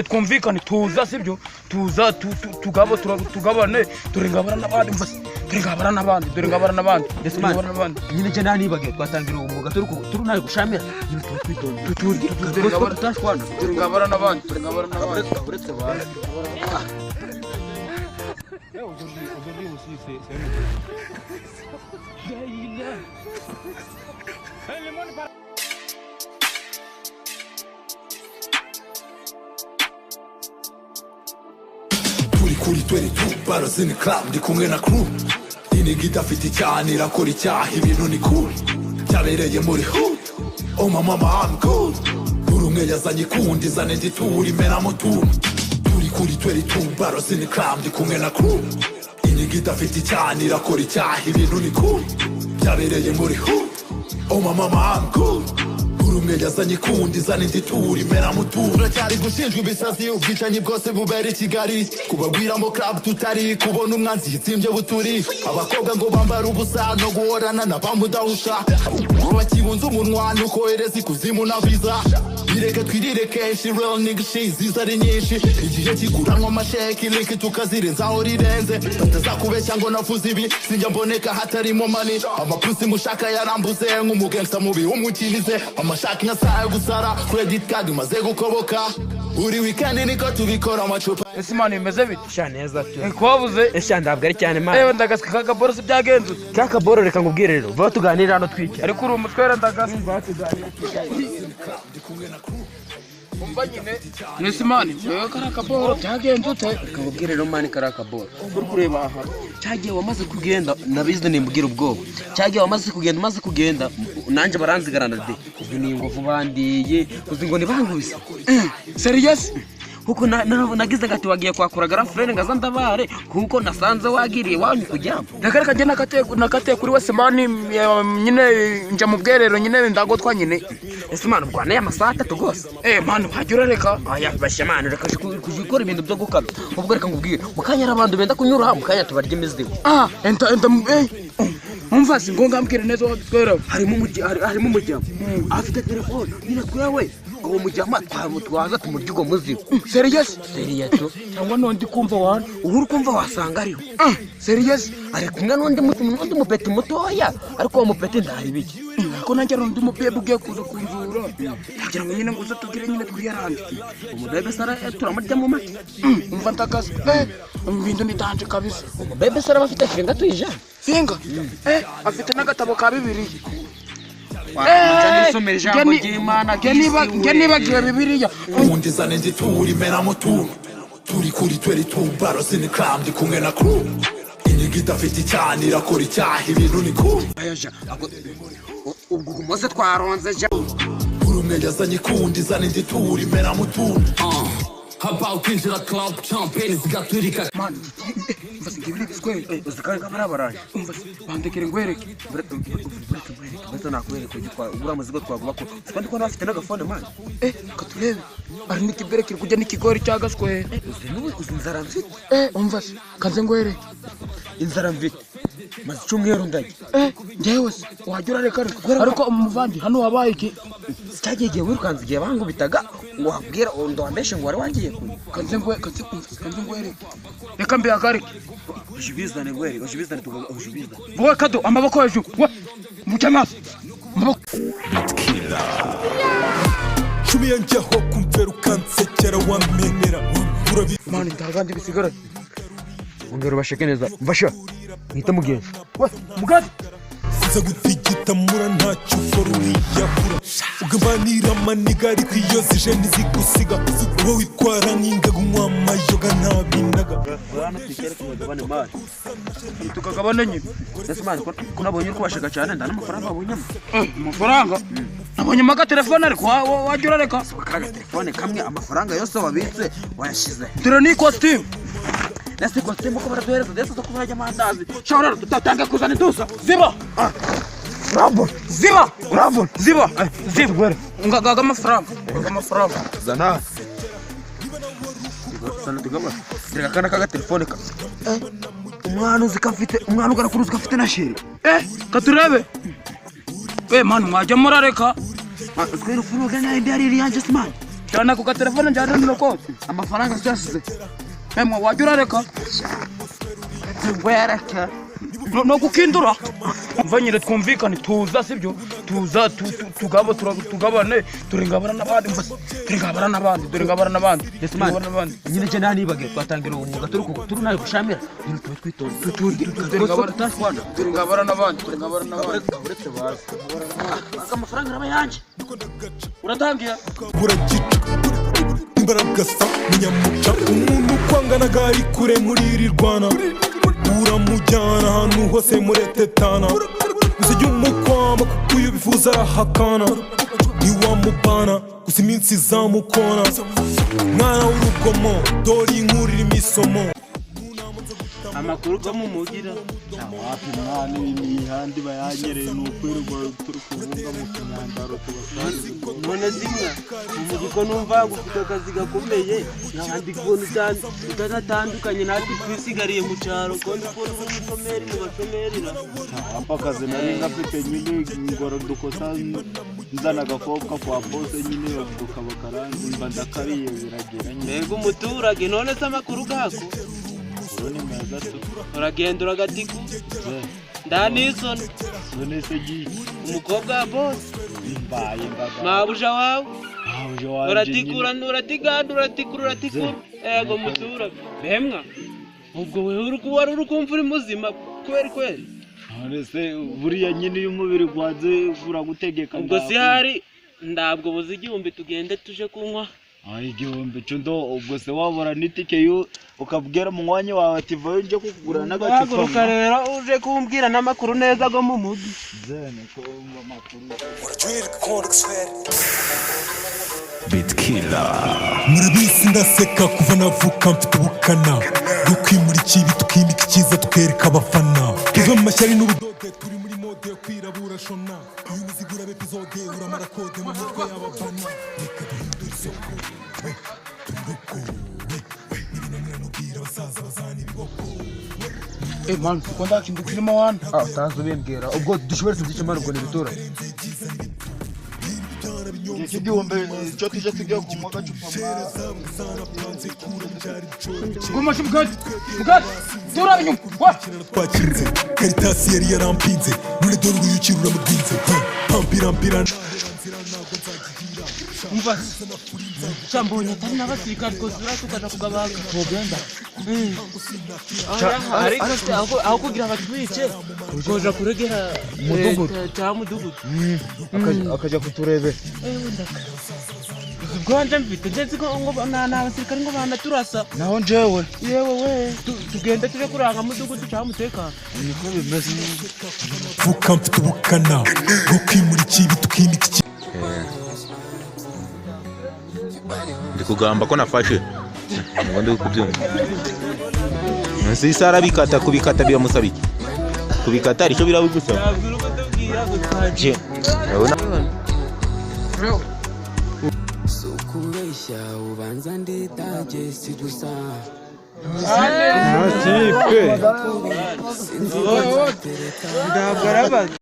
twumvikane tuza sibyo tuza tugabane turengabara n'abandi turengabara n'abandi ndetse nyine cyane nibage twatangira umwuga turi nayo gushamira nyine turengabara n'abandi uretse bana kuri tweri tubaroze ni club ndi kumwe na crew iniga idafite cyane irakora icyaha ibintu ni cool byabereye muri hood oh my mama I'm good buri umwe yazanye ikundi zane nditura imena mutura kuri tweri tubaroze ni club ndi kumwe na crew iniga idafite cyane irakora icyaha ibintu ni cool byabereye muri hood oh my mama I'm good umwe yazanye ikundi zane nditura imena mutura turacyari gushinjwa ibisazi ubwicanyi bwose bubera i Kigali kubagwiramo club tutari kubona umwanzi yitsimbye buturi abakobwa ngo bambara ubusa no guhorana n'abamudahusha ngo bakibunze umunwa no kohereza ikuzimu na visa bireke twirire kenshi real nigga shit ziza ari nyinshi igihe kiguranwa amasheki link tukazirenzaho rirenze batazakubeshya ngo navuze ibi sinjya mboneka hatarimo mani amapusi mushaka yarambuze nk'umugangsta mubi umukinize amashaki nka saa yo gusara credit card umaze gukoboka buri weekend niko tubikora amacupa ese mani imeze bite sha neza cyo kwabuze esha ndabwo ari cyane mani ewe ndagaswe kakaboro se byagenze kakaboro reka ngubwire rero vuba tuganira hano twiki ariko uri umutwera ndagaswe batuganira umva nyine nese mani wewe karakaboro byagenze ute ngubwire rero mani karakaboro uri kureba aha cyagiye wamaze kugenda nabize nimbwira ubwoba cyagiye wamaze kugenda nanje baranzigarana de uzi ni ingovu bandiye uzi ngo nibankubise serious kuko nagize ngati wagiye kwakura girlfriend ngaza ndabare kuko nasanze wagiriye wanyu kujyamo ndakareka je nakate kuri wese mani nyine nja mu bwerero nyine ndagotwa nyine ese mani bwana y'amasaha 3 gose mani wajura reka aya bashe mani reka kujikora ibintu byo gukaba ubwo reka ngubwire mukanya arabantu benda kunyura mukanya tubarye imizigo enta umva singo ngambwire neza watwera harimo umujyamo afite telefone nyine twewe uwo mujyama twaza tumuryigo muzigo serious cyangwa nondi kumva wana uhuru kumva wasanga ariho serious ari kumwe n'undi mupeti mutoya ariko uwo mupeti ndahari biki ko nanjye n'undi mupebe ugiye kuza kunzura kugira ngo nyine nguze tugire nyine twiyarande umubebe sara turamurya mu mati umva ndagaze ibintu nitanje kabisa umubebe sara bafite finga tuyijana finga afite n'agatabo ka Bibiliya nibagiwe Bibiliya undi zane nditura imena mutura kuri tweri tubaroze ni club ndi kumwe na crew iniga idafite cyane irakora icyaha ibintu ni cool ubwo umuze twaronze ja buri umwe yazanye ikundi zane nditura imena mutura about kwinjira club champagne zigaturika man mbasingibiri biswe uzikanga barabaraje bandekere ngwereke bata nakwereka ugitwa ubura amazigo twaguba ko kandi ko nafite n'agafone man katurebe ari nikibereke kujya n'ikigori cyagaswe inzara mfite umva kanze ngwere inzara mfite maze cyumweru ndaje ngewe wajura reka ariko umuvandi hano wabaye iki cyagiye wirukanze igihe bangubitaga ngo habwira ndo wambeshe ngo wari wagiye kuri kanze ngwere reka mbe agarike ujibizane ngwere ujibizane wowe kado amaboko hejuru mujama amaboko cumi yanjyeho kumvera ukansekera wamenera mani ndagandi bisigara ongera basheke neza mfasha mwita mugenzi we mugazi siza gutigita mura ntacyo ukora uriyahura ugabanira amaniga ariko iyo zije ntizigusiga wowe witwara nk'ingaga unywa amayoga ntabinaga tukagabana nyine ese mani ko nabonye uri kubashaka cyane nda n'amafaranga wabonyemo amafaranga nabonyemo agatelefone ariko wajya urareka akaga telefone kamwe amafaranga yose wabitse wayashize dore ni costume nasi costume ko baraduhereza ndetse zo kubarya amandazi shora tutatanga kuzana indusa ziba bravo ziba bravo ziba ngaga amafaranga zana sana tugaba reka kana kaga telefone ka umwana uzikafite umwana ugarakuruza kafite na sheri katurebe manu mwajya murareka twere furuga na ndi ari yanje smart Jana ku telefone njana no kose. Amafaranga cyasize. Emwe wajya urareka. Wereka. No gukindura. Mvanyire twumvikane tuza sibyo. Tuza tugabane turingabana n'abandi mbase. Turingabana n'abandi. Yes man. Nyine je nani bage twatangira umwuga turi nayo gushamira. Nyine tube twitonda. Turingabana n'abandi. Uretse bazi. Amafaranga raba yanje. Uratangiye. Imbaraga sa munyamuca umuntu kwangana gari kure muri iri rwana uramujyana ahantu hose muretetana uzijya umukwama kuko uyu bifuza arahakana ntiwamupana gusa iminsi izamukona mwana w'urugomo dore inkuru irimo isomo amakuru ko mumugira wapi mwana imihandi bayanyereye n'ukwirirwa turi kubunga mu kinyandaro tubasanze none zimwe umugiko numva gufite akazi gakomeye n'abandi kubona utanatandukanye natwe twisigariye mu cyaro kandi ukora umukomeri mu bashomerera apa akazi nari ngafite nyine ngoro dukosa nzana agakobwa kwa bose nyine bavuduka bakaranze mba ndakariye biragera nyine mbega umuturage none se amakuru gako urone meza uragenda uragatiku ndanisoni sonese gi umukobwa wa bose mbaye mabuja wawe uratikura uratikura ego muturage bemwa ubwo wewe uri kumva uri muzima kweri nonese buriya nyine iyo umubiri gwaze uragutegeka ubwo si hari ndabwo buzi igihumbi tugende tuje kunywa igihumbi cundo ubwo se wabura n'itike yo ukabwira mu mwanya wawe ati vayo nje kugura n'agacupa rero uje kumbwira n'amakuru neza go mu mujyi zene ko amakuru murabizi ndaseka kuva navuka mfite ubukana bwo kwimura ikibi tukimika icyiza tukereka abafana tuve mu mashyari n'ubudode turi muri mode yo kwirabura shona uyu muzigo uraba epizode uramara kode mu mutwe y'abafana reka duhindure isoko n'ibinanira abasaza bazana ibiboko Man kwanda kindukirimo wana utazi ubimbwira ubwo dushobora kuzica mara ubwo nibitura igihumbi cyo tuje tujya ku magacupa Guma shibugati tura inyuma twakinze Caritas yari yarampinze none dore uruyukira uramudwinze pampirampira umva cyambonye atari n'abasirikare ko tukaza kugabaga tugenda aho kugira abatwice ukoja kuregera mudugudu akaja kuturebe ubwanje mfite ndetse ko ngo n'abasirikare ngo banaturasa naho njewe yewe we tugende tuje kuranga mudugudu cyangwa umutekano niko bimeze vuka mfite ubukana bwo kwimura ikibi tukimika ikibi ndikugamba ko nafashe ngo ndi kubyumva nsi sara bikata kubikata biramusabiki kubikata arico birabigusaba je urabona sukureshya ubanza nditaje sidusa Tipe ndabwo